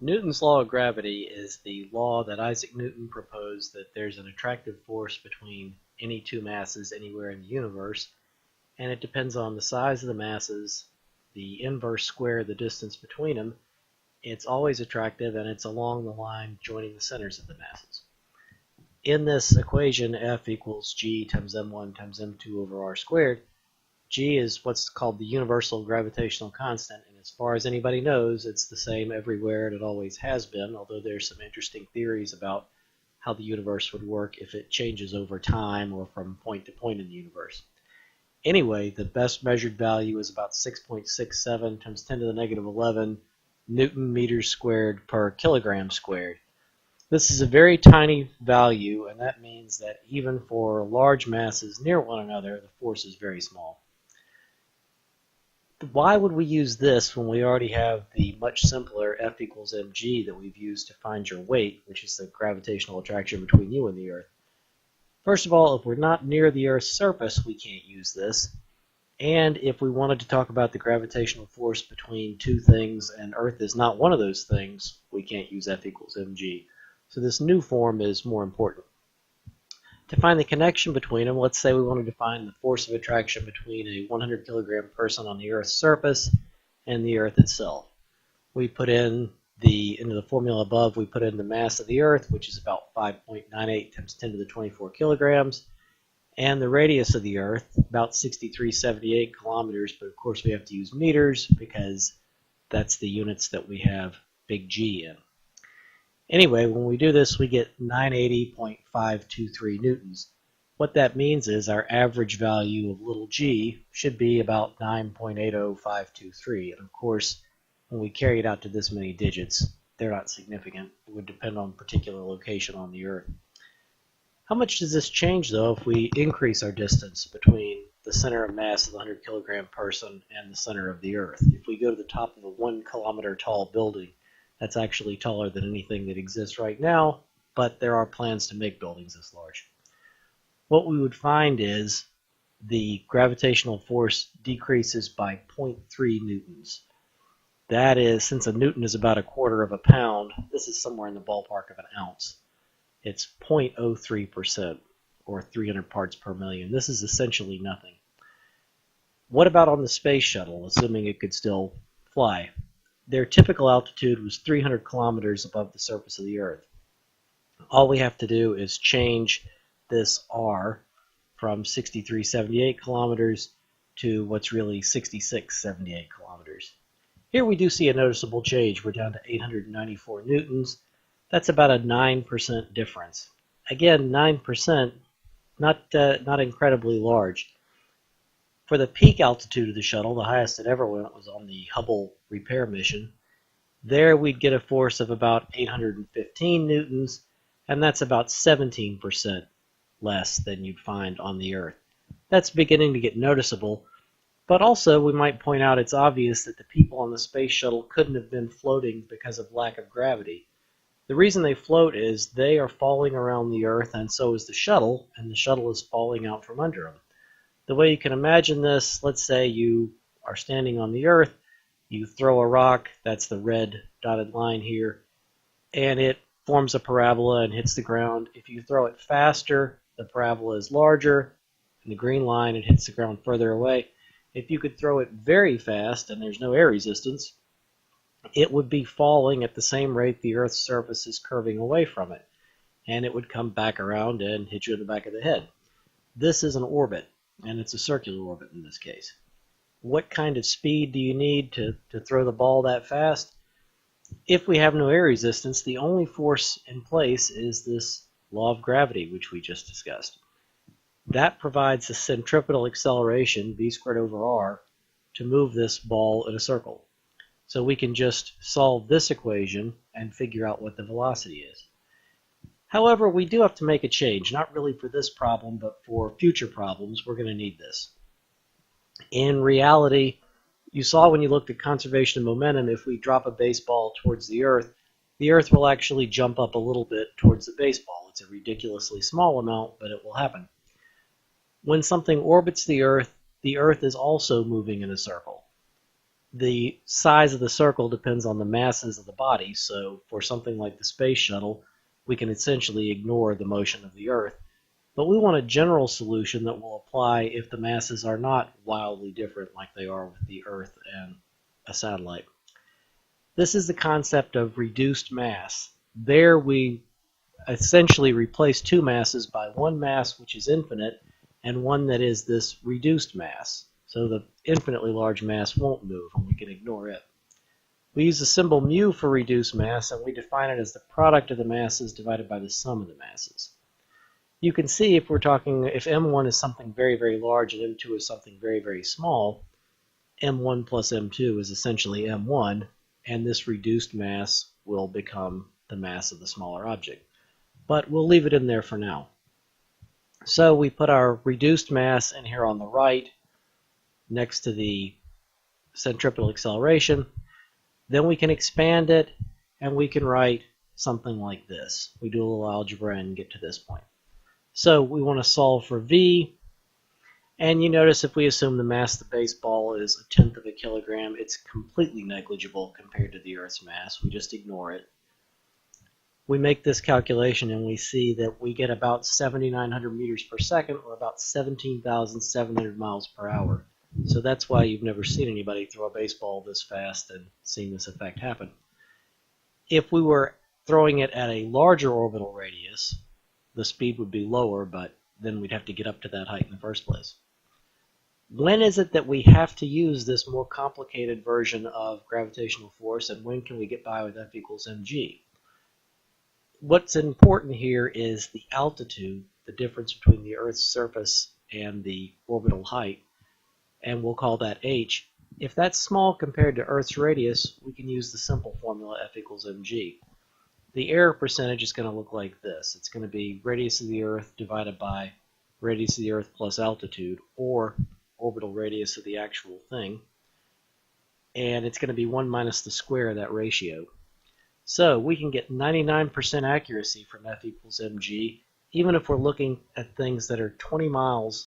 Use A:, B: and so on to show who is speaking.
A: Newton's law of gravity is the law that Isaac Newton proposed that there's an attractive force between any two masses anywhere in the universe, and it depends on the size of the masses, the inverse square of the distance between them. It's always attractive, and it's along the line joining the centers of the masses. In this equation, F equals G times M1 times M2 over R squared, G is what's called the universal gravitational constant, and as far as anybody knows, it's the same everywhere, and it always has been, although there's some interesting theories about how the universe would work if it changes over time or from point to point in the universe. Anyway, the best measured value is about 6.67 times 10 to the negative 11 Newton meters squared per kilogram squared. This is a very tiny value, and that means that even for large masses near one another, the force is very small. Why would we use this when we already have the much simpler F equals mg that we've used to find your weight, which is the gravitational attraction between you and the Earth? First of all, if we're not near the Earth's surface, we can't use this. And if we wanted to talk about the gravitational force between two things and Earth is not one of those things, we can't use F equals mg. So this new form is more important. To find the connection between them, let's say we wanted to find the force of attraction between a 100 kilogram person on the Earth's surface and the Earth itself. We put in into the formula above, we put in the mass of the Earth, which is about 5.98 times 10 to the 24 kilograms, and the radius of the Earth, about 6378 kilometers, but of course we have to use meters because that's the units that we have big G in. Anyway, when we do this, we get 980.523 newtons. What that means is our average value of little g should be about 9.80523. And of course, when we carry it out to this many digits, they're not significant. It would depend on particular location on the Earth. How much does this change, though, if we increase our distance between the center of mass of the 100 kilogram person and the center of the Earth? If we go to the top of a 1 kilometer tall building, that's actually taller than anything that exists right now, but there are plans to make buildings this large. What we would find is the gravitational force decreases by 0.3 newtons. That is, since a newton is about a quarter of a pound, this is somewhere in the ballpark of an ounce. It's 0.03%, or 300 parts per million. This is essentially nothing. What about on the space shuttle, assuming it could still fly? Their typical altitude was 300 kilometers above the surface of the Earth. All we have to do is change this R from 6378 kilometers to what's really 6678 kilometers. Here we do see a noticeable change. We're down to 894 newtons. That's about a 9% difference. Again, 9%, not incredibly large. For the peak altitude of the shuttle, the highest it ever went was on the Hubble repair mission. There we'd get a force of about 815 newtons, and that's about 17% less than you'd find on the Earth. That's beginning to get noticeable, but also we might point out it's obvious that the people on the space shuttle couldn't have been floating because of lack of gravity. The reason they float is they are falling around the Earth, and so is the shuttle, and the shuttle is falling out from under them. The way you can imagine this, let's say you are standing on the Earth, you throw a rock, that's the red dotted line here, and it forms a parabola and hits the ground. If you throw it faster, the parabola is larger, and the green line, it hits the ground further away. If you could throw it very fast and there's no air resistance, it would be falling at the same rate the Earth's surface is curving away from it, and it would come back around and hit you in the back of the head. This is an orbit, and it's a circular orbit in this case. What kind of speed do you need to throw the ball that fast? If we have no air resistance, the only force in place is this law of gravity, which we just discussed. That provides a centripetal acceleration, v squared over r, to move this ball in a circle. So we can just solve this equation and figure out what the velocity is. However, we do have to make a change, not really for this problem, but for future problems, we're going to need this. In reality, you saw when you looked at conservation of momentum, if we drop a baseball towards the Earth will actually jump up a little bit towards the baseball. It's a ridiculously small amount, but it will happen. When something orbits the Earth is also moving in a circle. The size of the circle depends on the masses of the body, so for something like the space shuttle, we can essentially ignore the motion of the Earth. But we want a general solution that will apply if the masses are not wildly different like they are with the Earth and a satellite. This is the concept of reduced mass. There we essentially replace two masses by one mass which is infinite and one that is this reduced mass. So the infinitely large mass won't move and we can ignore it. We use the symbol mu for reduced mass, and we define it as the product of the masses divided by the sum of the masses. You can see if we're talking, if M1 is something very, very large and M2 is something very, very small, M1 plus M2 is essentially M1, and this reduced mass will become the mass of the smaller object. But we'll leave it in there for now. So we put our reduced mass in here on the right, next to the centripetal acceleration. Then we can expand it, and we can write something like this. We do a little algebra and get to this point. So we want to solve for V, and you notice if we assume the mass of the baseball is 1/10 of a kilogram, it's completely negligible compared to the Earth's mass. We just ignore it. We make this calculation and we see that we get about 7,900 meters per second, or about 17,700 miles per hour. So that's why you've never seen anybody throw a baseball this fast and seen this effect happen. If we were throwing it at a larger orbital radius, the speed would be lower, but then we'd have to get up to that height in the first place. When is it that we have to use this more complicated version of gravitational force, and when can we get by with F equals mg? What's important here is the altitude, the difference between the Earth's surface and the orbital height, and we'll call that h. If that's small compared to Earth's radius, we can use the simple formula F equals mg. The error percentage is going to look like this. It's going to be radius of the Earth divided by radius of the Earth plus altitude, or orbital radius of the actual thing, and it's going to be 1 minus the square of that ratio. So we can get 99% accuracy from F equals mg, even if we're looking at things that are 20 miles